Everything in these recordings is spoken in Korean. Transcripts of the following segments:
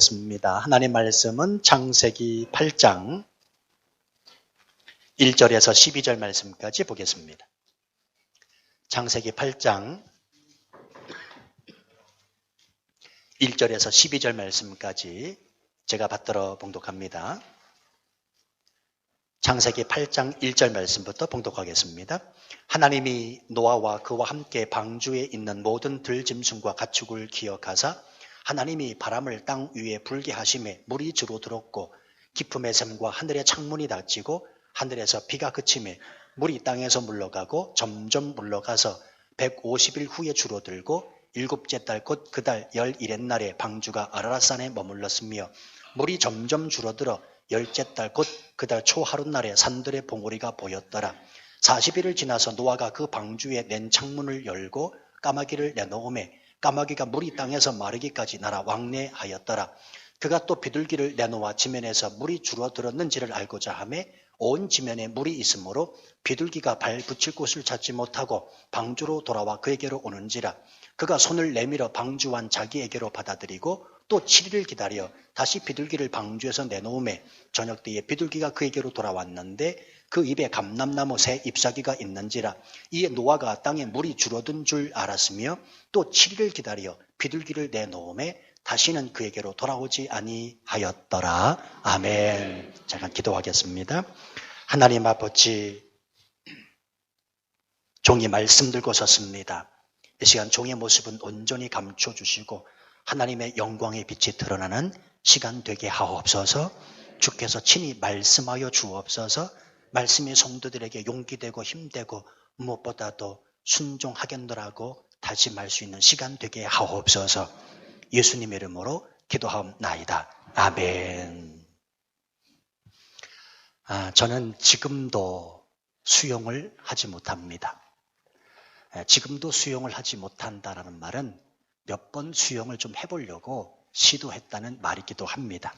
보겠습니다. 하나님 말씀은 창세기 8장 1절에서 12절 말씀까지 보겠습니다. 창세기 8장 1절에서 12절 말씀까지 제가 받들어 봉독합니다. 창세기 8장 1절 말씀부터 봉독하겠습니다. 하나님이 노아와 그와 함께 방주에 있는 모든 들짐승과 가축을 기억하사 하나님이 바람을 땅 위에 불게 하심에 물이 주로 들었고 깊음의 샘과 하늘의 창문이 닫히고 하늘에서 비가 그치매 물이 땅에서 물러가고 점점 물러가서 150일 후에 줄어들고 일곱째 달 곧 그 달 11의 날에 방주가 아라랏산에 머물렀으며 물이 점점 줄어들어 열째 달 곧 그 달 초 하룻날에 산들의 봉우리가 보였더라. 40일을 지나서 노아가 그 방주에 낸 창문을 열고 까마귀를 내놓음에 까마귀가 물이 땅에서 마르기까지 날아 왕래하였더라. 그가 또 비둘기를 내놓아 지면에서 물이 줄어들었는지를 알고자 하매 온 지면에 물이 있으므로 비둘기가 발 붙일 곳을 찾지 못하고 방주로 돌아와 그에게로 오는지라. 그가 손을 내밀어 방주완 자기에게로 받아들이고 또 7일을 기다려 다시 비둘기를 방주에서 내놓음에 저녁 때에 비둘기가 그에게로 돌아왔는데 그 입에 감람나무 새 잎사귀가 있는지라. 이에 노아가 땅에 물이 줄어든 줄 알았으며 또 7일을 기다려 비둘기를 내놓음에 다시는 그에게로 돌아오지 아니하였더라. 아멘. 잠깐 기도하겠습니다. 하나님 아버지, 종이 말씀 들고 섰습니다. 이 시간 종의 모습은 온전히 감춰주시고 하나님의 영광의 빛이 드러나는 시간 되게 하옵소서. 주께서 친히 말씀하여 주옵소서. 말씀이 성도들에게 용기되고 힘되고 무엇보다도 순종하겠노라고 다짐할 수 있는 시간 되게 하옵소서. 예수님의 이름으로 기도하옵나이다. 아멘. 저는 지금도 수용을 하지 못합니다. 지금도 수용을 하지 못한다라는 말은 몇 번 수용을 좀 해보려고 시도했다는 말이기도 합니다.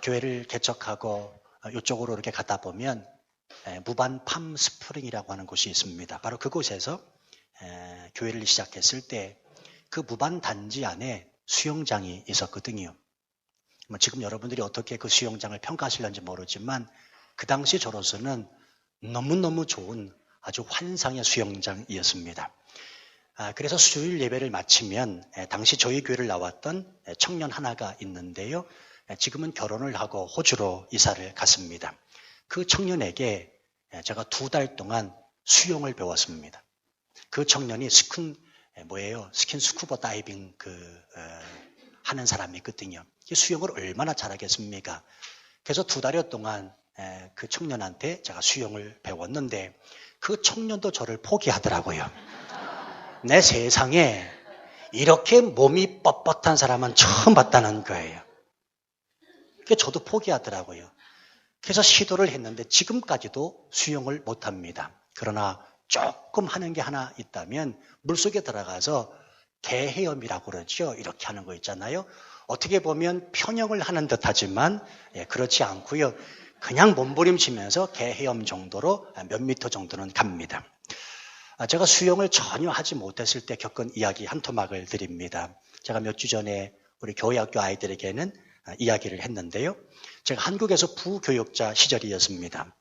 교회를 개척하고 이쪽으로 이렇게 가다 보면 무반 팜 스프링이라고 하는 곳이 있습니다. 바로 그곳에서 교회를 시작했을 때 그 무반 단지 안에 수영장이 있었거든요. 지금 여러분들이 어떻게 그 수영장을 평가하실는지 모르지만 그 당시 저로서는 너무너무 좋은 아주 환상의 수영장이었습니다. 그래서 수요일 예배를 마치면 당시 저희 교회를 나왔던 청년 하나가 있는데요. 지금은 결혼을 하고 호주로 이사를 갔습니다. 그 청년에게 제가 2달 동안 수영을 배웠습니다. 그 청년이 스킨 스쿠버 다이빙 하는 사람이 있거든요. 수영을 얼마나 잘하겠습니까? 그래서 2달여 동안 그 청년한테 제가 수영을 배웠는데 그 청년도 저를 포기하더라고요. 내 세상에 이렇게 몸이 뻣뻣한 사람은 처음 봤다는 거예요. 그래서 저도 포기하더라고요. 그래서 시도를 했는데 지금까지도 수영을 못합니다. 그러나 조금 하는 게 하나 있다면 물속에 들어가서 개헤엄이라고 그러죠. 이렇게 하는 거 있잖아요. 어떻게 보면 편형을 하는 듯 하지만 그렇지 않고요. 그냥 몸부림치면서 개헤엄 정도로 몇 미터 정도는 갑니다. 제가 수영을 전혀 하지 못했을 때 겪은 이야기 한 토막을 드립니다. 제가 몇 주 전에 우리 교회학교 아이들에게는 이야기를 했는데요. 제가 한국에서 부교육자 시절이었습니다.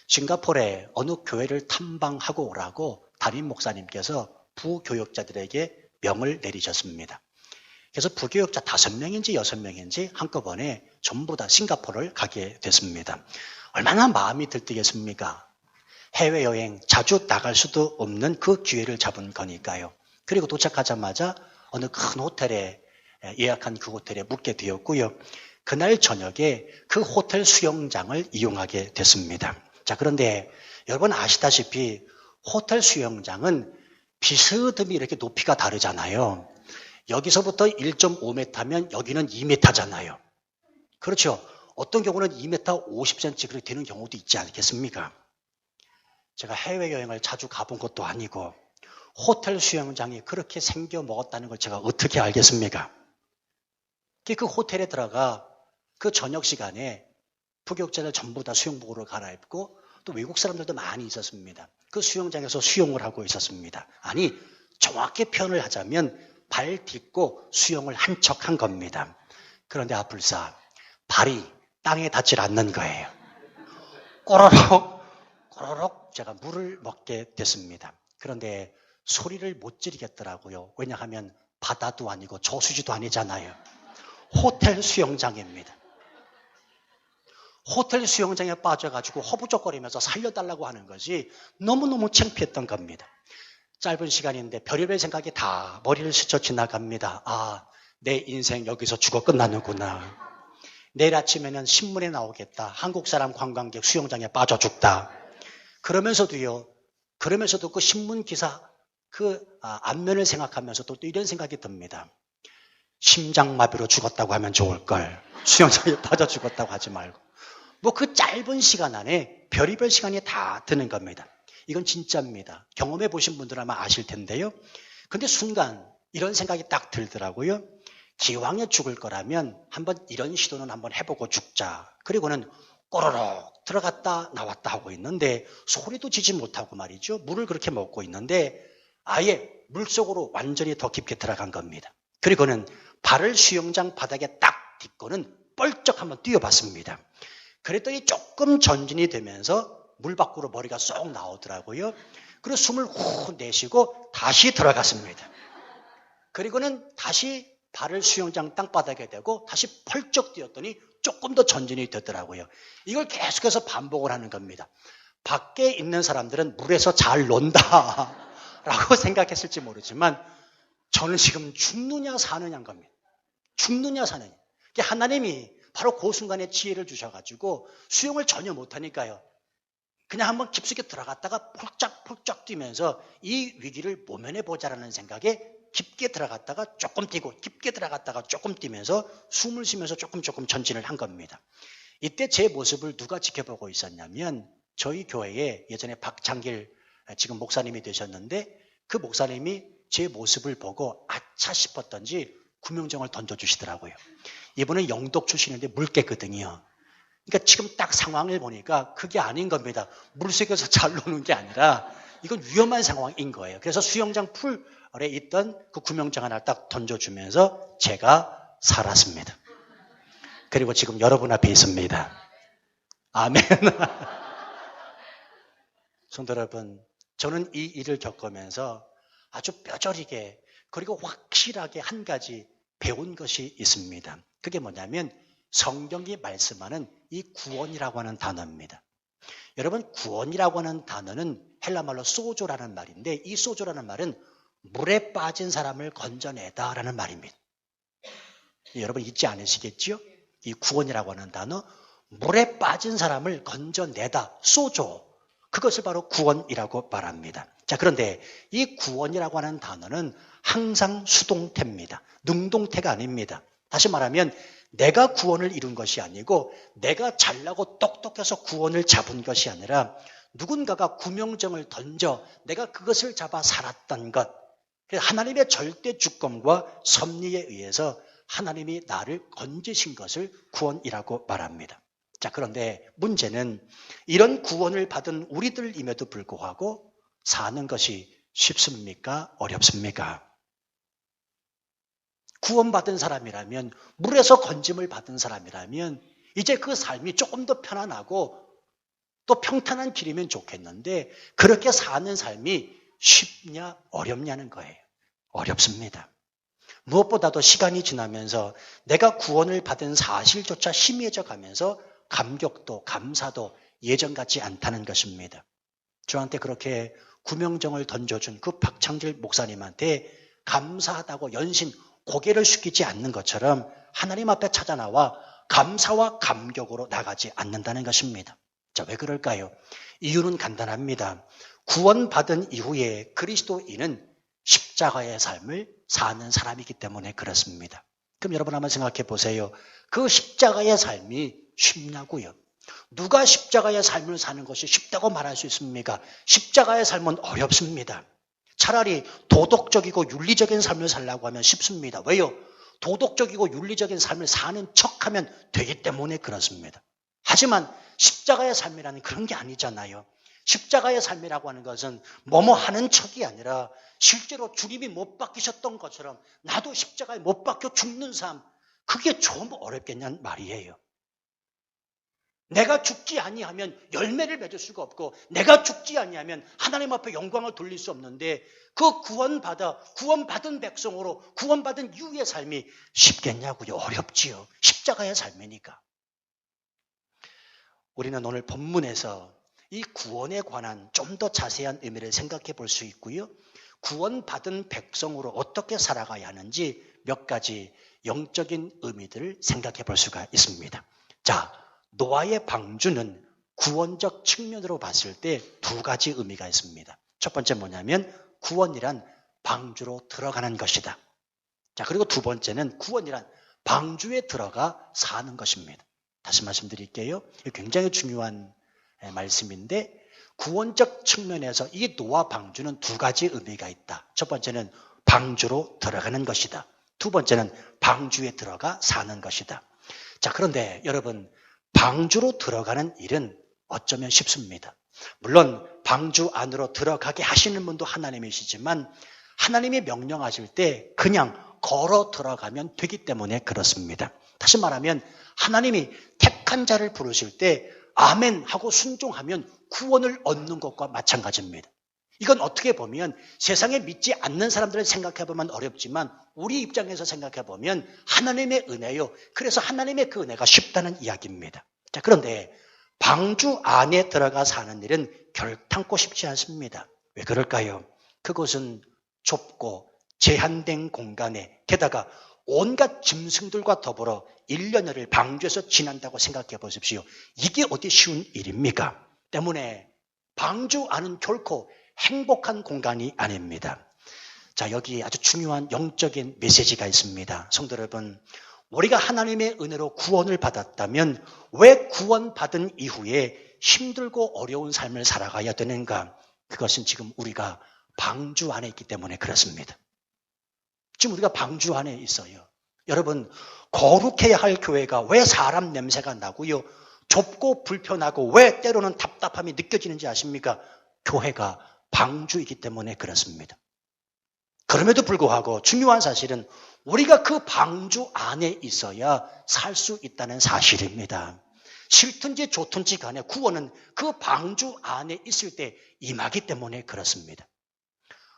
싱가포르에 어느 교회를 탐방하고 오라고 담임 목사님께서 부교육자들에게 명을 내리셨습니다. 그래서 부교육자 5명인지 6명인지 한꺼번에 전부 다 싱가포르를 가게 됐습니다. 얼마나 마음이 들뜨겠습니까? 해외여행 자주 나갈 수도 없는 그 기회를 잡은 거니까요. 그리고 도착하자마자 어느 큰 호텔에 예약한 그 호텔에 묵게 되었고요. 그날 저녁에 그 호텔 수영장을 이용하게 됐습니다. 자, 그런데 여러분 아시다시피 호텔 수영장은 비스듬히 이렇게 높이가 다르잖아요. 여기서부터 1.5m면 여기는 2m잖아요. 그렇죠. 어떤 경우는 2m 50cm 그렇게 되는 경우도 있지 않겠습니까? 제가 해외여행을 자주 가본 것도 아니고 호텔 수영장이 그렇게 생겨 먹었다는 걸 제가 어떻게 알겠습니까? 그 호텔에 들어가 그 저녁 시간에 부교육자들 전부 다 수영복으로 갈아입고 또 외국 사람들도 많이 있었습니다. 그 수영장에서 수영을 하고 있었습니다. 아니, 정확히 표현을 하자면 발 딛고 수영을 한 척 한 겁니다. 그런데 아뿔싸 발이 땅에 닿질 않는 거예요. 꼬르륵 꼬르륵 제가 물을 먹게 됐습니다. 그런데 소리를 못 지르겠더라고요. 왜냐하면 바다도 아니고 저수지도 아니잖아요. 호텔 수영장입니다. 호텔 수영장에 빠져가지고 허부적거리면서 살려달라고 하는 것이 너무너무 창피했던 겁니다. 짧은 시간인데 별의별 생각이 다 머리를 스쳐 지나갑니다. 아, 내 인생 여기서 죽어 끝나는구나. 내일 아침에는 신문에 나오겠다. 한국 사람 관광객 수영장에 빠져 죽다. 그러면서도 그 신문 기사 앞면을 생각하면서도 또 이런 생각이 듭니다. 심장마비로 죽었다고 하면 좋을걸. 수영장에 빠져 죽었다고 하지 말고. 뭐 그 짧은 시간 안에 별의별 시간이 다 드는 겁니다. 이건 진짜입니다. 경험해 보신 분들 아마 아실 텐데요. 근데 순간 이런 생각이 딱 들더라고요. 기왕에 죽을 거라면 한번 이런 시도는 한번 해보고 죽자. 그리고는 꼬르륵 들어갔다 나왔다 하고 있는데 소리도 지지 못하고 말이죠. 물을 그렇게 먹고 있는데 아예 물속으로 완전히 더 깊게 들어간 겁니다. 그리고는 발을 수영장 바닥에 딱 딛고는 뻘쩍 한번 뛰어봤습니다. 그랬더니 조금 전진이 되면서 물 밖으로 머리가 쏙 나오더라고요. 그리고 숨을 후 내쉬고 다시 들어갔습니다. 그리고는 다시 발을 수영장 땅바닥에 대고 다시 펄쩍 뛰었더니 조금 더 전진이 되더라고요. 이걸 계속해서 반복을 하는 겁니다. 밖에 있는 사람들은 물에서 잘 논다라고 생각했을지 모르지만 저는 지금 죽느냐 사느냐인 겁니다. 죽느냐 사느냐. 하나님이 바로 그 순간에 지혜를 주셔가지고 수영을 전혀 못하니까요. 그냥 한번 깊숙이 들어갔다가 폴짝폴짝 뛰면서 이 위기를 모면해보자라는 생각에 깊게 들어갔다가 조금 뛰고 깊게 들어갔다가 조금 뛰면서 숨을 쉬면서 조금 전진을 한 겁니다. 이때 제 모습을 누가 지켜보고 있었냐면 저희 교회에 예전에 박창길 지금 목사님이 되셨는데 그 목사님이 제 모습을 보고 아차 싶었던지 구명정을 던져주시더라고요. 이분은 영독 출신인데 물개거든요. 그러니까 지금 딱 상황을 보니까 그게 아닌 겁니다. 물속에서 잘 노는 게 아니라 이건 위험한 상황인 거예요. 그래서 수영장 풀에 있던 그 구명정 하나를 딱 던져주면서 제가 살았습니다. 그리고 지금 여러분 앞에 있습니다. 아멘. 성도 여러분, 저는 이 일을 겪으면서 아주 뼈저리게 그리고 확실하게 한 가지 배운 것이 있습니다. 그게 뭐냐면 성경이 말씀하는 이 구원이라고 하는 단어입니다. 여러분, 구원이라고 하는 단어는 헬라말로 소조라는 말인데 이 소조라는 말은 물에 빠진 사람을 건져내다라는 말입니다. 여러분 잊지 않으시겠죠? 이 구원이라고 하는 단어, 물에 빠진 사람을 건져내다, 소조. 그것을 바로 구원이라고 말합니다. 자, 그런데 이 구원이라고 하는 단어는 항상 수동태입니다. 능동태가 아닙니다. 다시 말하면 내가 구원을 이룬 것이 아니고 내가 잘나고 똑똑해서 구원을 잡은 것이 아니라 누군가가 구명정을 던져 내가 그것을 잡아 살았던 것. 하나님의 절대 주권과 섭리에 의해서 하나님이 나를 건지신 것을 구원이라고 말합니다. 자, 그런데 문제는 이런 구원을 받은 우리들임에도 불구하고 사는 것이 쉽습니까? 어렵습니까? 구원받은 사람이라면, 물에서 건짐을 받은 사람이라면 이제 그 삶이 조금 더 편안하고 또 평탄한 길이면 좋겠는데 그렇게 사는 삶이 쉽냐 어렵냐는 거예요. 어렵습니다. 무엇보다도 시간이 지나면서 내가 구원을 받은 사실조차 희미해져 가면서 감격도 감사도 예전 같지 않다는 것입니다. 저한테 그렇게 구명정을 던져준 그 박창길 목사님한테 감사하다고 연신 고개를 숙이지 않는 것처럼 하나님 앞에 찾아나와 감사와 감격으로 나가지 않는다는 것입니다. 자, 왜 그럴까요? 이유는 간단합니다. 구원받은 이후에 그리스도인은 십자가의 삶을 사는 사람이기 때문에 그렇습니다. 그럼 여러분 한번 생각해 보세요. 그 십자가의 삶이 쉽냐고요? 누가 십자가의 삶을 사는 것이 쉽다고 말할 수 있습니까? 십자가의 삶은 어렵습니다. 차라리 도덕적이고 윤리적인 삶을 살려고 하면 쉽습니다. 왜요? 도덕적이고 윤리적인 삶을 사는 척하면 되기 때문에 그렇습니다. 하지만 십자가의 삶이라는 그런 게 아니잖아요. 십자가의 삶이라고 하는 것은 뭐뭐 하는 척이 아니라 실제로 주님이 못 박히셨던 것처럼 나도 십자가에 못 박혀 죽는 삶, 그게 좀 어렵겠냐는 말이에요. 내가 죽지 아니하면 열매를 맺을 수가 없고 내가 죽지 아니하면 하나님 앞에 영광을 돌릴 수 없는데 그 구원받은 백성으로 구원받은 이후의 삶이 쉽겠냐고요. 어렵지요. 십자가의 삶이니까. 우리는 오늘 본문에서 이 구원에 관한 좀 더 자세한 의미를 생각해 볼 수 있고요. 구원받은 백성으로 어떻게 살아가야 하는지 몇 가지 영적인 의미들을 생각해 볼 수가 있습니다. 자, 노아의 방주는 구원적 측면으로 봤을 때 두 가지 의미가 있습니다. 첫 번째 뭐냐면 구원이란 방주로 들어가는 것이다. 자, 그리고 두 번째는 구원이란 방주에 들어가 사는 것입니다. 다시 말씀드릴게요. 굉장히 중요한 말씀인데 구원적 측면에서 이 노아 방주는 두 가지 의미가 있다. 첫 번째는 방주로 들어가는 것이다. 두 번째는 방주에 들어가 사는 것이다. 자, 그런데 여러분 방주로 들어가는 일은 어쩌면 쉽습니다. 물론 방주 안으로 들어가게 하시는 분도 하나님이시지만 하나님이 명령하실 때 그냥 걸어 들어가면 되기 때문에 그렇습니다. 다시 말하면 하나님이 택한 자를 부르실 때 아멘 하고 순종하면 구원을 얻는 것과 마찬가지입니다. 이건 어떻게 보면 세상에 믿지 않는 사람들을 생각해 보면 어렵지만 우리 입장에서 생각해 보면 하나님의 은혜요. 그래서 하나님의 그 은혜가 쉽다는 이야기입니다. 자, 그런데 방주 안에 들어가 사는 일은 결탄코 쉽지 않습니다. 왜 그럴까요? 그곳은 좁고 제한된 공간에 게다가 온갖 짐승들과 더불어 1년여를 방주에서 지난다고 생각해 보십시오. 이게 어디 쉬운 일입니까? 때문에 방주 안은 결코 행복한 공간이 아닙니다. 자, 여기 아주 중요한 영적인 메시지가 있습니다. 성도 여러분, 우리가 하나님의 은혜로 구원을 받았다면 왜 구원받은 이후에 힘들고 어려운 삶을 살아가야 되는가? 그것은 지금 우리가 방주 안에 있기 때문에 그렇습니다. 지금 우리가 방주 안에 있어요. 여러분, 거룩해야 할 교회가 왜 사람 냄새가 나고요? 좁고 불편하고 왜 때로는 답답함이 느껴지는지 아십니까? 교회가 방주이기 때문에 그렇습니다. 그럼에도 불구하고 중요한 사실은 우리가 그 방주 안에 있어야 살 수 있다는 사실입니다. 싫든지 좋든지 간에 구원은 그 방주 안에 있을 때 임하기 때문에 그렇습니다.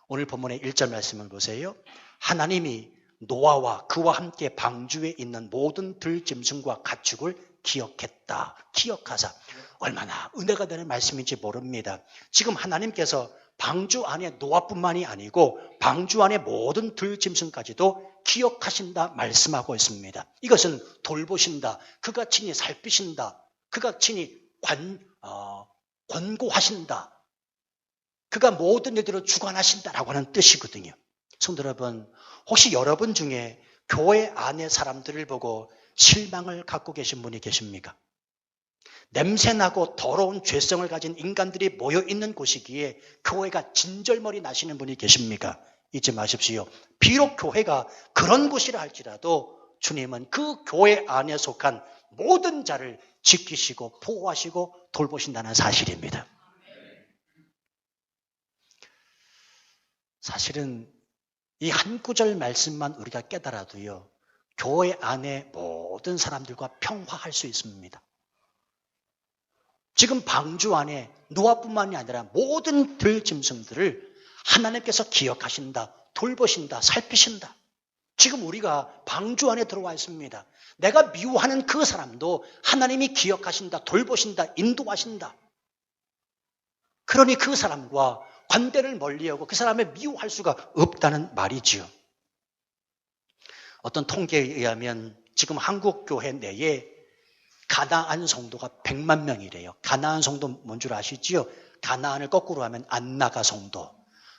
오늘 본문의 1절 말씀을 보세요. 하나님이 노아와 그와 함께 방주에 있는 모든 들짐승과 가축을 기억했다. 기억하사. 얼마나 은혜가 되는 말씀인지 모릅니다. 지금 하나님께서 방주 안에 노아뿐만이 아니고 방주 안에 모든 들짐승까지도 기억하신다 말씀하고 있습니다. 이것은 돌보신다. 그가 친히 살피신다. 그가 친히 권고하신다. 그가 모든 일들을 주관하신다라고 하는 뜻이거든요. 성도 여러분, 혹시 여러분 중에 교회 안의 사람들을 보고 실망을 갖고 계신 분이 계십니까? 냄새나고 더러운 죄성을 가진 인간들이 모여있는 곳이기에 교회가 진절머리 나시는 분이 계십니까? 잊지 마십시오. 비록 교회가 그런 곳이라 할지라도 주님은 그 교회 안에 속한 모든 자를 지키시고 보호하시고 돌보신다는 사실입니다. 사실은 이 한 구절 말씀만 우리가 깨달아도요, 교회 안에 모든 사람들과 평화할 수 있습니다. 지금 방주 안에 노아뿐만이 아니라 모든 들짐승들을 하나님께서 기억하신다, 돌보신다, 살피신다. 지금 우리가 방주 안에 들어와 있습니다. 내가 미워하는 그 사람도 하나님이 기억하신다, 돌보신다, 인도하신다. 그러니 그 사람과 관대를 멀리하고 그 사람을 미워할 수가 없다는 말이지요. 어떤 통계에 의하면 지금 한국 교회 내에 가나안 성도가 100만 명이래요. 가나안 성도 뭔 줄 아시지요? 가나안을 거꾸로 하면 안 나가 성도.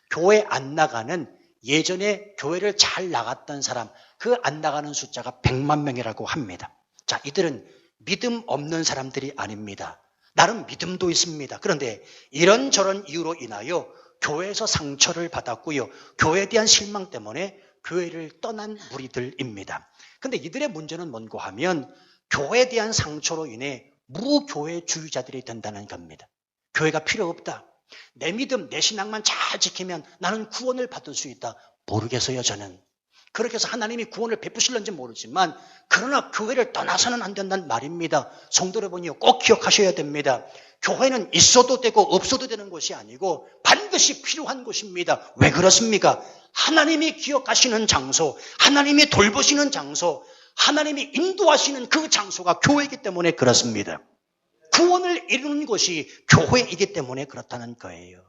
교회 안 나가는 예전에 교회를 잘 나갔던 사람, 그 안 나가는 숫자가 100만 명이라고 합니다. 자, 이들은 믿음 없는 사람들이 아닙니다. 나름 믿음도 있습니다. 그런데 이런저런 이유로 인하여 교회에서 상처를 받았고요. 교회에 대한 실망 때문에 교회를 떠난 무리들입니다. 그런데 이들의 문제는 뭔고 하면 교회에 대한 상처로 인해 무교회주의자들이 된다는 겁니다. 교회가 필요 없다. 내 믿음, 내 신앙만 잘 지키면 나는 구원을 받을 수 있다. 모르겠어요, 저는. 그렇게 해서 하나님이 구원을 베푸실는지 모르지만 그러나 교회를 떠나서는 안 된다는 말입니다. 성도 여러분이요, 꼭 기억하셔야 됩니다. 교회는 있어도 되고 없어도 되는 곳이 아니고 반드시 필요한 곳입니다. 왜 그렇습니까? 하나님이 기억하시는 장소, 하나님이 돌보시는 장소, 하나님이 인도하시는 그 장소가 교회이기 때문에 그렇습니다. 구원을 이루는 곳이 교회이기 때문에 그렇다는 거예요.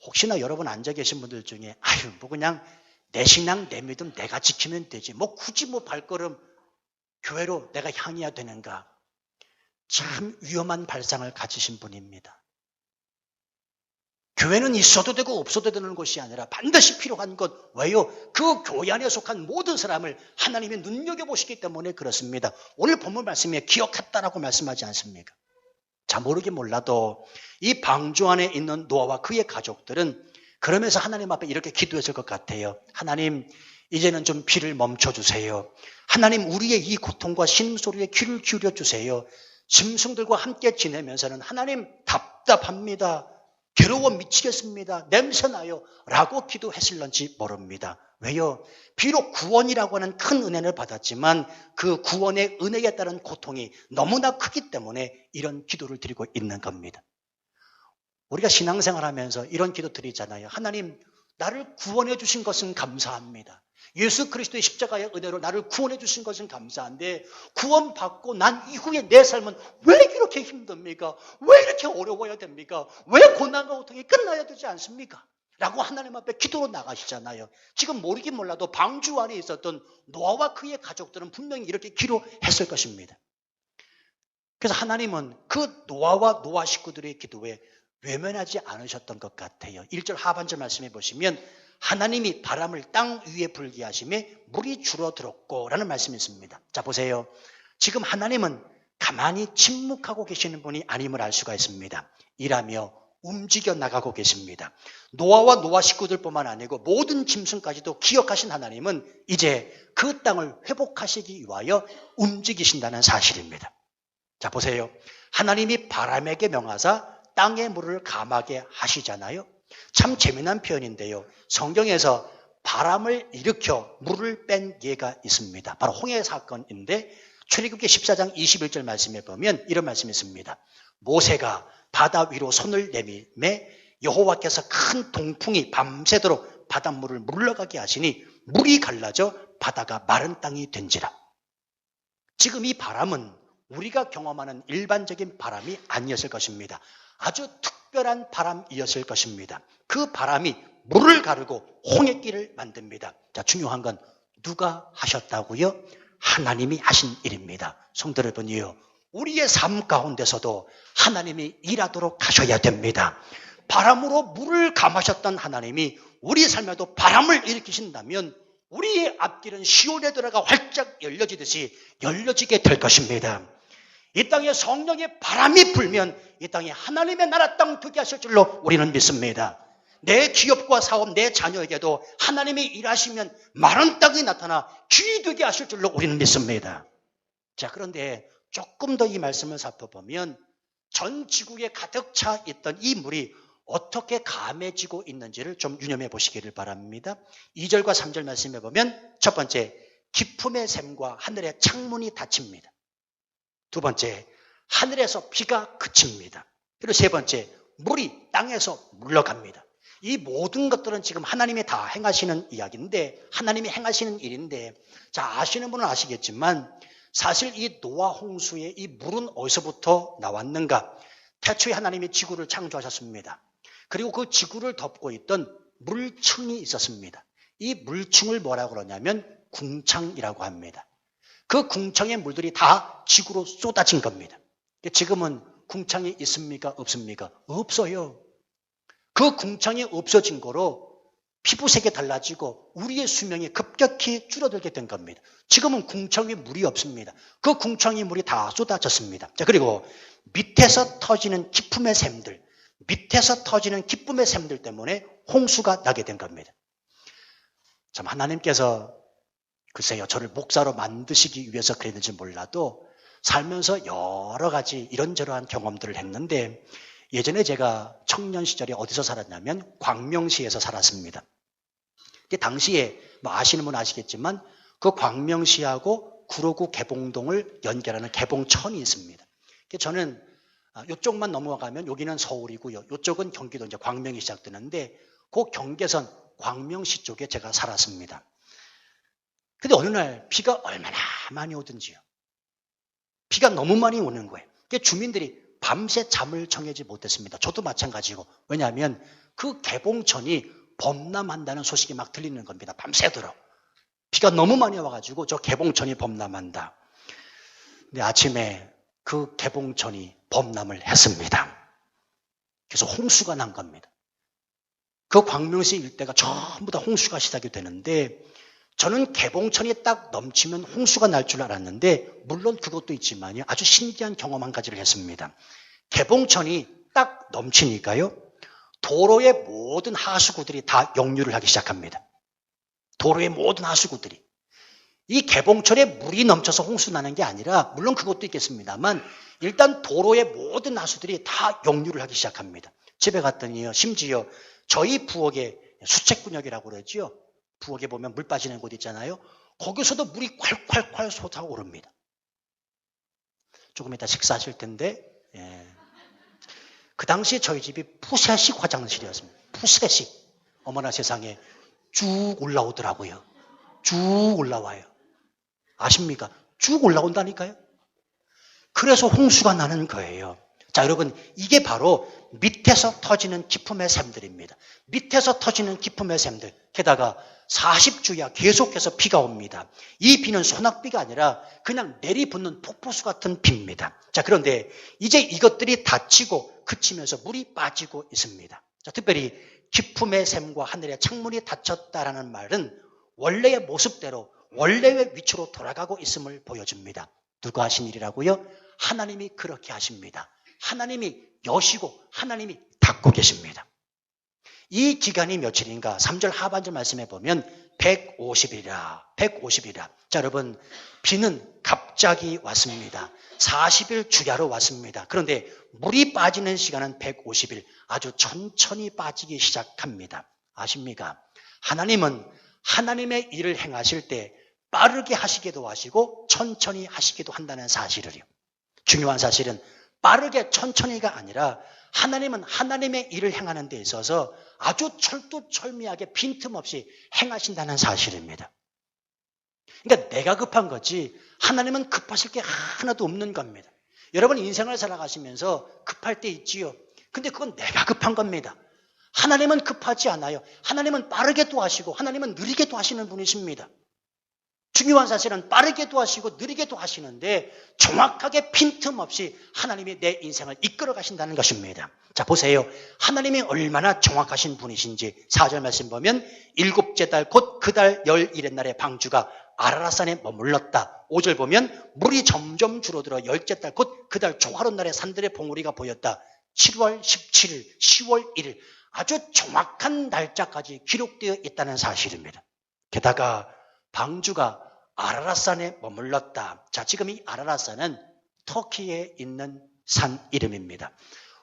혹시나 여러분 앉아 계신 분들 중에 뭐 그냥 내 신앙, 내 믿음 내가 지키면 되지. 굳이 발걸음 교회로 내가 향해야 되는가. 참 위험한 발상을 가지신 분입니다. 교회는 있어도 되고 없어도 되는 곳이 아니라 반드시 필요한 것. 왜요? 그 교회 안에 속한 모든 사람을 하나님이 눈여겨보시기 때문에 그렇습니다. 오늘 본문 말씀에 기억했다라고 말씀하지 않습니까? 자, 모르긴 몰라도 이 방주 안에 있는 노아와 그의 가족들은 그러면서 하나님 앞에 이렇게 기도했을 것 같아요. 하나님, 이제는 좀 비를 멈춰주세요. 하나님, 우리의 이 고통과 신음소리에 귀를 기울여 주세요. 짐승들과 함께 지내면서는 하나님 답답합니다. 괴로워 미치겠습니다. 냄새나요. 라고 기도했을런지 모릅니다. 왜요? 비록 구원이라고 하는 큰 은혜를 받았지만 그 구원의 은혜에 따른 고통이 너무나 크기 때문에 이런 기도를 드리고 있는 겁니다. 우리가 신앙생활하면서 이런 기도 드리잖아요. 하나님, 나를 구원해 주신 것은 감사합니다. 예수 그리스도의 십자가의 은혜로 나를 구원해 주신 것은 감사한데 구원받고 난 이후에 내 삶은 왜 이렇게 힘듭니까? 왜 이렇게 어려워야 됩니까? 왜 고난과 고통이 끝나야 되지 않습니까? 라고 하나님 앞에 기도로 나가시잖아요. 지금 모르긴 몰라도 방주 안에 있었던 노아와 그의 가족들은 분명히 이렇게 기도했을 것입니다. 그래서 하나님은 그 노아와 노아 식구들의 기도에 외면하지 않으셨던 것 같아요. 1절 하반절 말씀해 보시면 하나님이 바람을 땅 위에 불게 하심에 물이 줄어들었고 라는 말씀이 있습니다. 자, 보세요. 지금 하나님은 가만히 침묵하고 계시는 분이 아님을 알 수가 있습니다. 일하며 움직여 나가고 계십니다. 노아와 노아 식구들뿐만 아니고 모든 짐승까지도 기억하신 하나님은 이제 그 땅을 회복하시기 위하여 움직이신다는 사실입니다. 자, 보세요. 하나님이 바람에게 명하사 땅의 물을 감하게 하시잖아요. 참 재미난 표현인데요. 성경에서 바람을 일으켜 물을 뺀 예가 있습니다. 바로 홍해 사건인데 출애굽기 14장 21절 말씀에 보면 이런 말씀이 있습니다. 모세가 바다 위로 손을 내밀매 여호와께서 큰 동풍이 밤새도록 바닷물을 물러가게 하시니 물이 갈라져 바다가 마른 땅이 된지라. 지금 이 바람은 우리가 경험하는 일반적인 바람이 아니었을 것입니다. 아주 특별한 바람이었을 것입니다. 그 바람이 물을 가르고 홍해길을 만듭니다. 자, 중요한 건 누가 하셨다고요? 하나님이 하신 일입니다. 성도 여러분이요, 우리의 삶 가운데서도 하나님이 일하도록 하셔야 됩니다. 바람으로 물을 감하셨던 하나님이 우리 삶에도 바람을 일으키신다면 우리의 앞길은 시온에 들어가 활짝 열려지듯이 열려지게 될 것입니다. 이 땅에 성령의 바람이 불면 이 땅에 하나님의 나라 땅 되게 하실 줄로 우리는 믿습니다. 내 기업과 사업, 내 자녀에게도 하나님이 일하시면 마른 땅이 나타나 귀 되게 하실 줄로 우리는 믿습니다. 자, 그런데 조금 더 이 말씀을 살펴보면 전 지구에 가득 차 있던 이 물이 어떻게 감해지고 있는지를 좀 유념해 보시기를 바랍니다. 2절과 3절 말씀해 보면 첫 번째, 기품의 샘과 하늘의 창문이 닫힙니다. 두 번째, 하늘에서 비가 그칩니다. 그리고 세 번째, 물이 땅에서 물러갑니다. 이 모든 것들은 지금 하나님이 다 행하시는 이야기인데, 하나님이 행하시는 일인데, 자, 아시는 분은 아시겠지만 사실 이 노아 홍수의 이 물은 어디서부터 나왔는가? 태초에 하나님이 지구를 창조하셨습니다. 그리고 그 지구를 덮고 있던 물층이 있었습니다. 이 물층을 뭐라고 그러냐면 궁창이라고 합니다. 그 궁창의 물들이 다 지구로 쏟아진 겁니다. 지금은 궁창이 있습니까? 없습니까? 없어요. 그 궁창이 없어진 거로 피부색이 달라지고 우리의 수명이 급격히 줄어들게 된 겁니다. 지금은 궁창에 물이 없습니다. 그 궁창의 물이 다 쏟아졌습니다. 자, 그리고 밑에서 터지는 기쁨의 샘들, 밑에서 터지는 기쁨의 샘들 때문에 홍수가 나게 된 겁니다. 참, 하나님께서 글쎄요, 저를 목사로 만드시기 위해서 그랬는지 몰라도 살면서 여러 가지 이런저러한 경험들을 했는데 예전에 제가 청년 시절에 어디서 살았냐면 광명시에서 살았습니다. 당시에 뭐 아시는 분 아시겠지만 그 광명시하고 구로구 개봉동을 연결하는 개봉천이 있습니다. 저는 이쪽만 넘어가면 여기는 서울이고요. 이쪽은 경기도 이제 광명이 시작되는데 그 경계선 광명시 쪽에 제가 살았습니다. 근데 어느 날 비가 얼마나 많이 오든지요. 비가 너무 많이 오는 거예요. 주민들이 밤새 잠을 청하지 못했습니다. 저도 마찬가지고. 왜냐하면 그 개봉천이 범람한다는 소식이 막 들리는 겁니다. 밤새도록. 비가 너무 많이 와가지고 저 개봉천이 범람한다. 근데 아침에 그 개봉천이 범람을 했습니다. 그래서 홍수가 난 겁니다. 그 광명시 일대가 전부 다 홍수가 시작이 되는데 저는 개봉천이 딱 넘치면 홍수가 날 줄 알았는데 물론 그것도 있지만요. 아주 신기한 경험 한 가지를 했습니다. 개봉천이 딱 넘치니까요. 도로의 모든 하수구들이 다 역류를 하기 시작합니다. 도로의 모든 하수구들이. 이 개봉천에 물이 넘쳐서 홍수 나는 게 아니라 물론 그것도 있겠습니다만 일단 도로의 모든 하수들이 다 역류를 하기 시작합니다. 집에 갔더니요. 심지어 저희 부엌에 수책군역이라고 그러죠. 부엌에 보면 물 빠지는 곳 있잖아요. 거기서도 물이 콸콸콸 솟아오릅니다. 조금 이따 식사하실 텐데 그 당시에 저희 집이 푸세식 화장실이었습니다. 푸세식. 어머나 세상에 쭉 올라오더라고요. 쭉 올라와요. 아십니까? 쭉 올라온다니까요. 그래서 홍수가 나는 거예요. 자, 여러분 이게 바로 밑에서 터지는 기품의 샘들입니다. 밑에서 터지는 기품의 샘들. 게다가 40주야 계속해서 비가 옵니다. 이 비는 소낙비가 아니라 그냥 내리붓는 폭포수 같은 비입니다. 자, 그런데 이제 이것들이 닫히고 그치면서 물이 빠지고 있습니다. 자, 특별히 기품의 샘과 하늘의 창문이 닫혔다라는 말은 원래의 모습대로 원래의 위치로 돌아가고 있음을 보여줍니다. 누가 하신 일이라고요? 하나님이 그렇게 하십니다. 하나님이 여시고 하나님이 닫고 계십니다. 이 기간이 며칠인가? 3절 하반절 말씀해 보면 150일이라. 150일이라. 자, 여러분 비는 갑자기 왔습니다. 40일 주야로 왔습니다. 그런데 물이 빠지는 시간은 150일. 아주 천천히 빠지기 시작합니다. 아십니까? 하나님은 하나님의 일을 행하실 때 빠르게 하시기도 하시고 천천히 하시기도 한다는 사실을요. 중요한 사실은 빠르게 천천히가 아니라 하나님은 하나님의 일을 행하는 데 있어서 아주 철두철미하게 빈틈없이 행하신다는 사실입니다. 그러니까 내가 급한 거지 하나님은 급하실 게 하나도 없는 겁니다. 여러분 인생을 살아가시면서 급할 때 있지요. 근데 그건 내가 급한 겁니다. 하나님은 급하지 않아요. 하나님은 빠르게도 하시고 하나님은 느리게도 하시는 분이십니다. 중요한 사실은 빠르게도 하시고 느리게도 하시는데 정확하게 빈틈없이 하나님이 내 인생을 이끌어 가신다는 것입니다. 자, 보세요. 하나님이 얼마나 정확하신 분이신지 4절 말씀 보면 일곱째 달 곧 그 달 11의 날에 방주가 아라랏산에 머물렀다. 5절 보면 물이 점점 줄어들어 10째 달 곧 그 달 초하룻 날에 산들의 봉우리가 보였다. 7월 17일, 10월 1일 아주 정확한 날짜까지 기록되어 있다는 사실입니다. 게다가 방주가 아라랏산에 머물렀다. 자, 지금 이 아라랏산은 터키에 있는 산 이름입니다.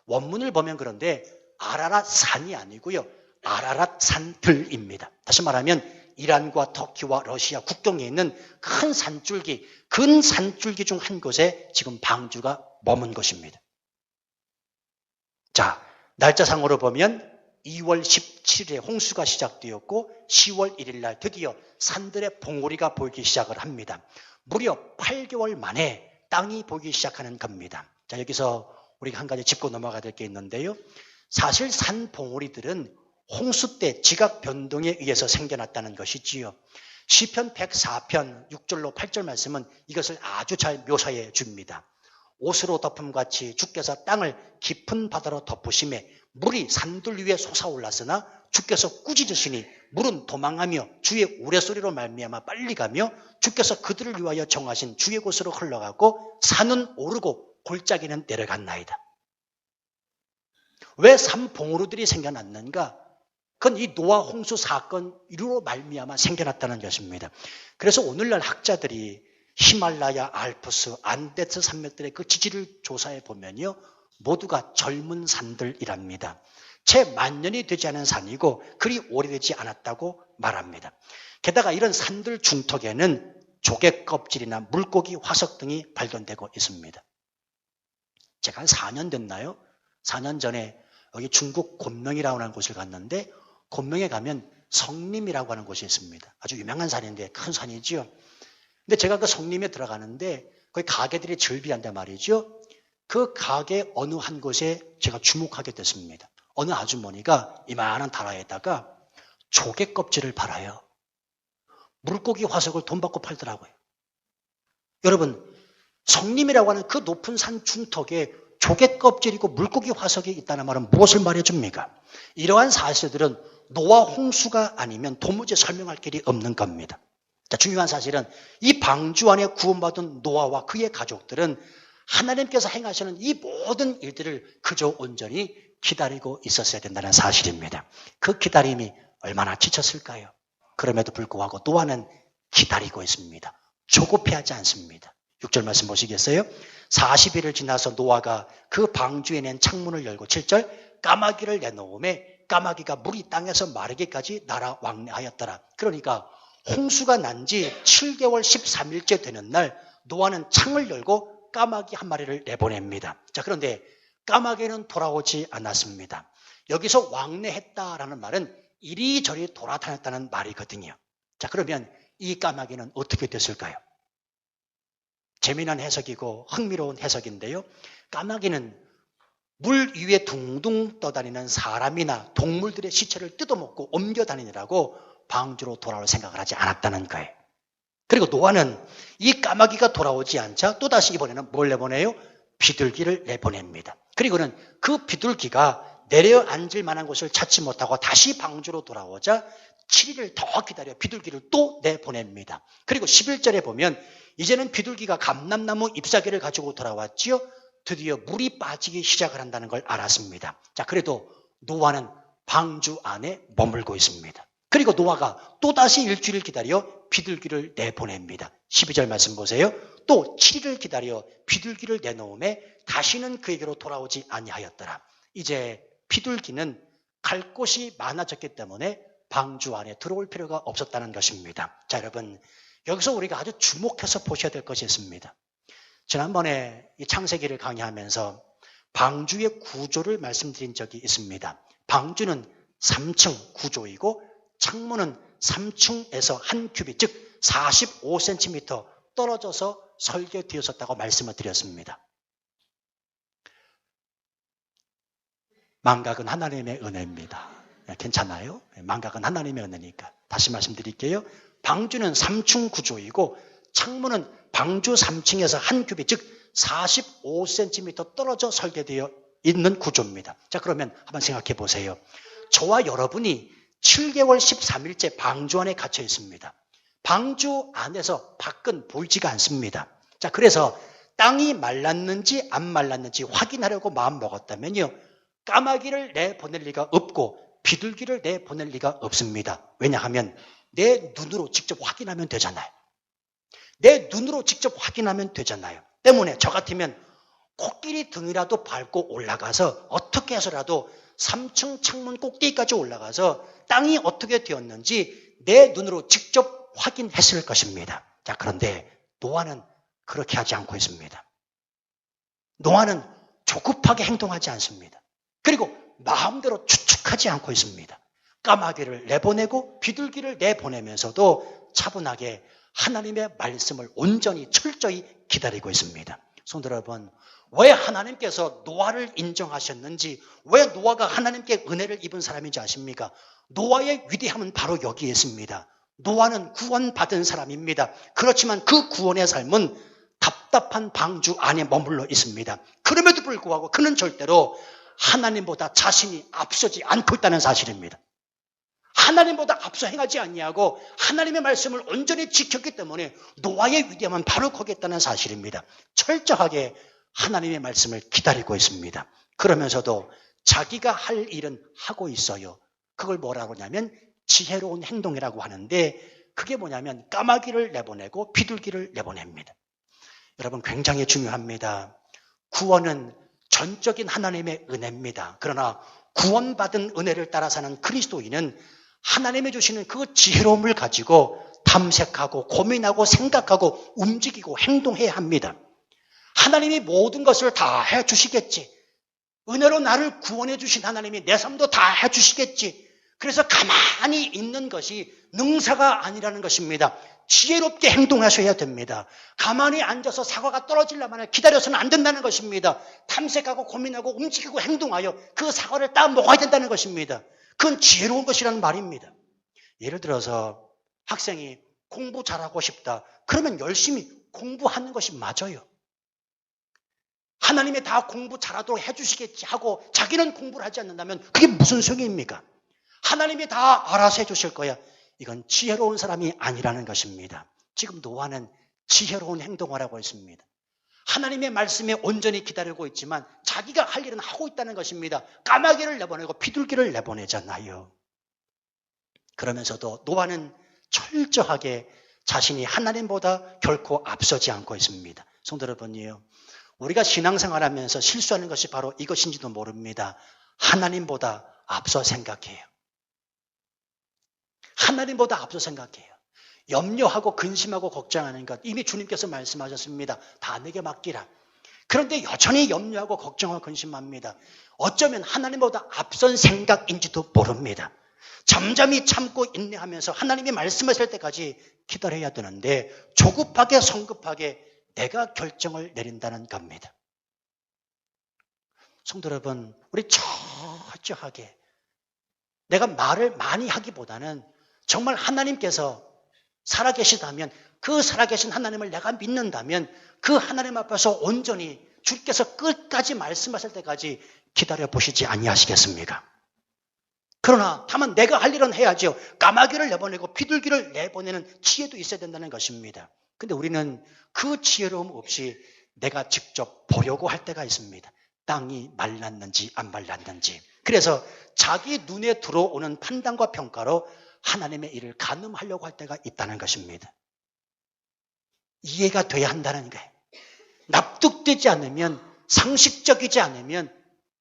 원문을 보면 그런데 아라랏산이 아니고요. 아라랏산들입니다. 다시 말하면 이란과 터키와 러시아 국경에 있는 큰 산줄기, 근 산줄기 중 한 곳에 지금 방주가 머문 것입니다. 자, 날짜상으로 보면 2월 17일에 홍수가 시작되었고 10월 1일 날 드디어 산들의 봉우리가 보이기 시작을 합니다. 무려 8개월 만에 땅이 보이기 시작하는 겁니다. 자, 여기서 우리가 한 가지 짚고 넘어가야 될 게 있는데요. 사실 산 봉우리들은 홍수 때 지각 변동에 의해서 생겨났다는 것이지요. 시편 104편 6절로 8절 말씀은 이것을 아주 잘 묘사해 줍니다. 옷으로 덮음같이 주께서 땅을 깊은 바다로 덮으심에 물이 산들 위에 솟아올랐으나 주께서 꾸짖으시니 물은 도망하며 주의 우레소리로 말미암아 빨리 가며 주께서 그들을 위하여 정하신 주의 곳으로 흘러가고 산은 오르고 골짜기는 내려갔나이다. 왜 산봉우리들이 생겨났는가? 그건 이 노아 홍수 사건으로 말미암아 생겨났다는 것입니다. 그래서 오늘날 학자들이 히말라야, 알프스, 안데스 산맥들의 그 지질을 조사해 보면요. 모두가 젊은 산들이랍니다. 채 만년이 되지 않은 산이고 그리 오래되지 않았다고 말합니다. 게다가 이런 산들 중턱에는 조개 껍질이나 물고기 화석 등이 발견되고 있습니다. 제가 한 4년 됐나요? 4년 전에 여기 중국 곤명이라고 하는 곳을 갔는데 곤명에 가면 성림이라고 하는 곳이 있습니다. 아주 유명한 산인데 큰 산이죠. 근데 제가 그 성림에 들어가는데 거기 가게들이 즐비한단 말이죠. 그 가게 어느 한 곳에 제가 주목하게 됐습니다. 어느 아주머니가 이만한 다라에다가 조개 껍질을 팔아요. 물고기 화석을 돈 받고 팔더라고요. 여러분, 성림이라고 하는 그 높은 산 중턱에 조개 껍질이고 물고기 화석이 있다는 말은 무엇을 말해줍니까? 이러한 사실들은 노아 홍수가 아니면 도무지 설명할 길이 없는 겁니다. 자, 중요한 사실은 이 방주 안에 구원받은 노아와 그의 가족들은 하나님께서 행하시는 이 모든 일들을 그저 온전히 기다리고 있었어야 된다는 사실입니다. 그 기다림이 얼마나 지쳤을까요? 그럼에도 불구하고 노아는 기다리고 있습니다. 조급해하지 않습니다. 6절 말씀 보시겠어요? 40일을 지나서 노아가 그 방주에 낸 창문을 열고 7절 까마귀를 내놓음에 까마귀가 물이 땅에서 마르기까지 날아 왕래하였더라. 그러니까 홍수가 난 지 7개월 13일째 되는 날 노아는 창을 열고 까마귀 한 마리를 내보냅니다. 자, 그런데 까마귀는 돌아오지 않았습니다. 여기서 왕래했다라는 말은 이리저리 돌아다녔다는 말이거든요. 자, 그러면 이 까마귀는 어떻게 됐을까요? 재미난 해석이고 흥미로운 해석인데요. 까마귀는 물 위에 둥둥 떠다니는 사람이나 동물들의 시체를 뜯어먹고 옮겨다니느라고 방주로 돌아올 생각을 하지 않았다는 거예요. 그리고 노아는 이 까마귀가 돌아오지 않자 또다시 이번에는 뭘 내보내요? 비둘기를 내보냅니다. 그리고는 그 비둘기가 내려앉을 만한 곳을 찾지 못하고 다시 방주로 돌아오자 7일을 더 기다려 비둘기를 또 내보냅니다. 그리고 11절에 보면 이제는 비둘기가 감람나무 잎사귀를 가지고 돌아왔지요. 드디어 물이 빠지기 시작을 한다는 걸 알았습니다. 자, 그래도 노아는 방주 안에 머물고 있습니다. 그리고 노아가 또다시 일주일을 기다려 비둘기를 내보냅니다. 12절 말씀 보세요. 또 7일을 기다려 비둘기를 내놓음에 다시는 그에게로 돌아오지 아니하였더라. 이제 비둘기는 갈 곳이 많아졌기 때문에 방주 안에 들어올 필요가 없었다는 것입니다. 자, 여러분, 여기서 우리가 아주 주목해서 보셔야 될 것이 있습니다. 지난번에 이 창세기를 강의하면서 방주의 구조를 말씀드린 적이 있습니다. 방주는 3층 구조이고 창문은 3층에서 한 큐빗, 즉 45cm 떨어져서 설계되었었다고 말씀을 드렸습니다. 망각은 하나님의 은혜입니다. 괜찮아요? 망각은 하나님의 은혜니까. 다시 말씀드릴게요. 방주는 3층 구조이고 창문은 방주 3층에서 한 큐빗, 즉 45cm 떨어져 설계되어 있는 구조입니다. 자, 그러면 한번 생각해 보세요. 저와 여러분이 7개월 13일째 방주 안에 갇혀 있습니다. 방주 안에서 밖은 보이지가 않습니다. 자, 그래서 땅이 말랐는지 안 말랐는지 확인하려고 마음 먹었다면요, 까마귀를 내보낼 리가 없고 비둘기를 내보낼 리가 없습니다. 왜냐하면 내 눈으로 직접 확인하면 되잖아요. 내 눈으로 직접 확인하면 되잖아요. 때문에 저 같으면 코끼리 등이라도 밟고 올라가서 어떻게 해서라도 3층 창문 꼭대기까지 올라가서 땅이 어떻게 되었는지 내 눈으로 직접 확인했을 것입니다. 자, 그런데 노아는 그렇게 하지 않고 있습니다. 노아는 조급하게 행동하지 않습니다. 그리고 마음대로 추측하지 않고 있습니다. 까마귀를 내보내고 비둘기를 내보내면서도 차분하게 하나님의 말씀을 온전히 철저히 기다리고 있습니다. 성도 여러분, 왜 하나님께서 노아를 인정하셨는지, 왜 노아가 하나님께 은혜를 입은 사람인지 아십니까? 노아의 위대함은 바로 여기에 있습니다. 노아는 구원받은 사람입니다. 그렇지만 그 구원의 삶은 답답한 방주 안에 머물러 있습니다. 그럼에도 불구하고 그는 절대로 하나님보다 자신이 앞서지 않고 있다는 사실입니다. 하나님보다 앞서 행하지 아니하고 하나님의 말씀을 온전히 지켰기 때문에 노아의 위대함은 바로 거기에 있다는 사실입니다. 철저하게 하나님의 말씀을 기다리고 있습니다. 그러면서도 자기가 할 일은 하고 있어요. 그걸 뭐라고 하냐면 지혜로운 행동이라고 하는데, 그게 뭐냐면 까마귀를 내보내고 비둘기를 내보냅니다. 여러분, 굉장히 중요합니다. 구원은 전적인 하나님의 은혜입니다. 그러나 구원받은 은혜를 따라 사는 그리스도인은 하나님이 주시는 그 지혜로움을 가지고 탐색하고 고민하고 생각하고 움직이고 행동해야 합니다. 하나님이 모든 것을 다 해주시겠지. 은혜로 나를 구원해 주신 하나님이 내 삶도 다 해주시겠지. 그래서 가만히 있는 것이 능사가 아니라는 것입니다. 지혜롭게 행동하셔야 됩니다. 가만히 앉아서 사과가 떨어지려면 기다려서는 안 된다는 것입니다. 탐색하고 고민하고 움직이고 행동하여 그 사과를 따 먹어야 된다는 것입니다. 그건 지혜로운 것이라는 말입니다. 예를 들어서 학생이 공부 잘하고 싶다. 그러면 열심히 공부하는 것이 맞아요. 하나님이 다 공부 잘하도록 해주시겠지 하고 자기는 공부를 하지 않는다면 그게 무슨 소용입니까? 하나님이 다 알아서 해주실 거야. 이건 지혜로운 사람이 아니라는 것입니다. 지금 노아는 지혜로운 행동을 하고 있습니다. 하나님의 말씀에 온전히 기다리고 있지만 자기가 할 일은 하고 있다는 것입니다. 까마귀를 내보내고 비둘기를 내보내잖아요. 그러면서도 노아는 철저하게 자신이 하나님보다 결코 앞서지 않고 있습니다. 성도 여러분이요, 우리가 신앙생활하면서 실수하는 것이 바로 이것인지도 모릅니다. 하나님보다 앞서 생각해요. 하나님보다 앞서 생각해요. 염려하고 근심하고 걱정하는 것 이미 주님께서 말씀하셨습니다. 다 내게 맡기라. 그런데 여전히 염려하고 걱정하고 근심합니다. 어쩌면 하나님보다 앞선 생각인지도 모릅니다. 잠잠히 참고 인내하면서 하나님이 말씀하실 때까지 기다려야 되는데 조급하게 성급하게 내가 결정을 내린다는 겁니다. 성도 여러분, 우리 철저하게 내가 말을 많이 하기보다는 정말 하나님께서 살아계시다면 그 살아계신 하나님을 내가 믿는다면 그 하나님 앞에서 온전히 주께서 끝까지 말씀하실 때까지 기다려보시지 아니하시겠습니까? 그러나 다만 내가 할 일은 해야죠. 까마귀를 내보내고 비둘기를 내보내는 지혜도 있어야 된다는 것입니다. 근데 우리는 그 지혜로움 없이 내가 직접 보려고 할 때가 있습니다. 땅이 말랐는지 안 말랐는지. 그래서 자기 눈에 들어오는 판단과 평가로 하나님의 일을 가늠하려고 할 때가 있다는 것입니다. 이해가 돼야 한다는 거예요. 납득되지 않으면, 상식적이지 않으면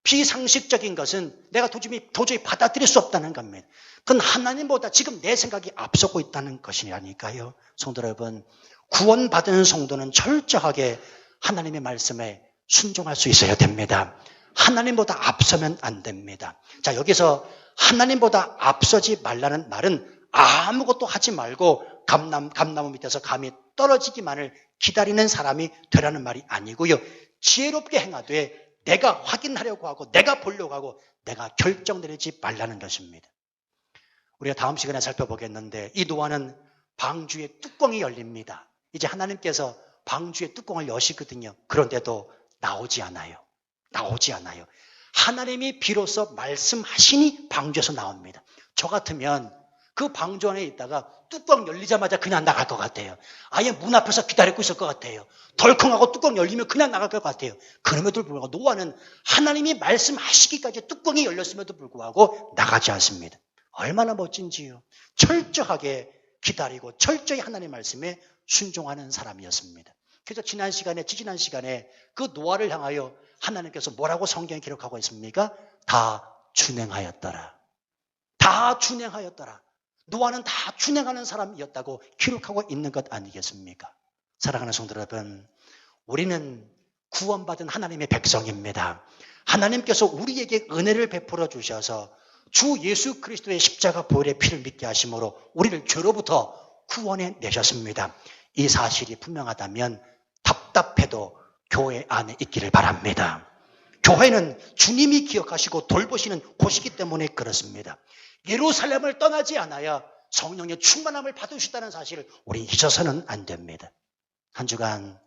비상식적인 것은 내가 도저히 받아들일 수 없다는 겁니다. 그건 하나님보다 지금 내 생각이 앞서고 있다는 것이라니까요. 성도 여러분, 구원받은 성도는 철저하게 하나님의 말씀에 순종할 수 있어야 됩니다. 하나님보다 앞서면 안 됩니다. 자, 여기서 하나님보다 앞서지 말라는 말은 아무것도 하지 말고 감나무 밑에서 감이 떨어지기만을 기다리는 사람이 되라는 말이 아니고요. 지혜롭게 행하되 내가 확인하려고 하고 내가 보려고 하고 내가 결정 내리지 말라는 것입니다. 우리가 다음 시간에 살펴보겠는데 이 노아는 방주의 뚜껑이 열립니다. 이제 하나님께서 방주의 뚜껑을 여시거든요. 그런데도 나오지 않아요. 하나님이 비로소 말씀하시니 방주에서 나옵니다. 저 같으면 그 방주 안에 있다가 뚜껑 열리자마자 그냥 나갈 것 같아요. 아예 문 앞에서 기다리고 있을 것 같아요. 덜컹하고 뚜껑 열리면 그냥 나갈 것 같아요. 그럼에도 불구하고 노아는 하나님이 말씀하시기까지 뚜껑이 열렸음에도 불구하고 나가지 않습니다. 얼마나 멋진지요. 철저하게 기다리고 철저히 하나님의 말씀에 순종하는 사람이었습니다. 그래서 지난 시간에 그 노아를 향하여 하나님께서 뭐라고 성경에 기록하고 있습니까? 다 준행하였더라. 노아는 다 준행하는 사람이었다고 기록하고 있는 것 아니겠습니까? 사랑하는 성도 여러분, 우리는 구원받은 하나님의 백성입니다. 하나님께서 우리에게 은혜를 베풀어 주셔서 주 예수 그리스도의 십자가 보혈의 피를 믿게 하심으로 우리를 죄로부터 구원해 내셨습니다. 이 사실이 분명하다면 답답해도 교회 안에 있기를 바랍니다. 교회는 주님이 기억하시고 돌보시는 곳이기 때문에 그렇습니다. 예루살렘을 떠나지 않아야 성령의 충만함을 받으셨다는 사실을 우리 잊어서는 안 됩니다. 한 주간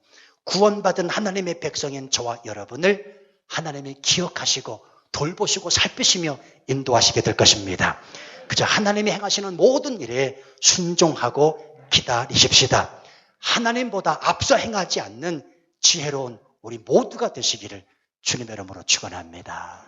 구원받은 하나님의 백성인 저와 여러분을 하나님이 기억하시고 돌보시고 살피시며 인도하시게 될 것입니다. 그저 하나님이 행하시는 모든 일에 순종하고 기다리십시다. 하나님보다 앞서 행하지 않는 지혜로운 우리 모두가 되시기를 주님의 이름으로 축원합니다.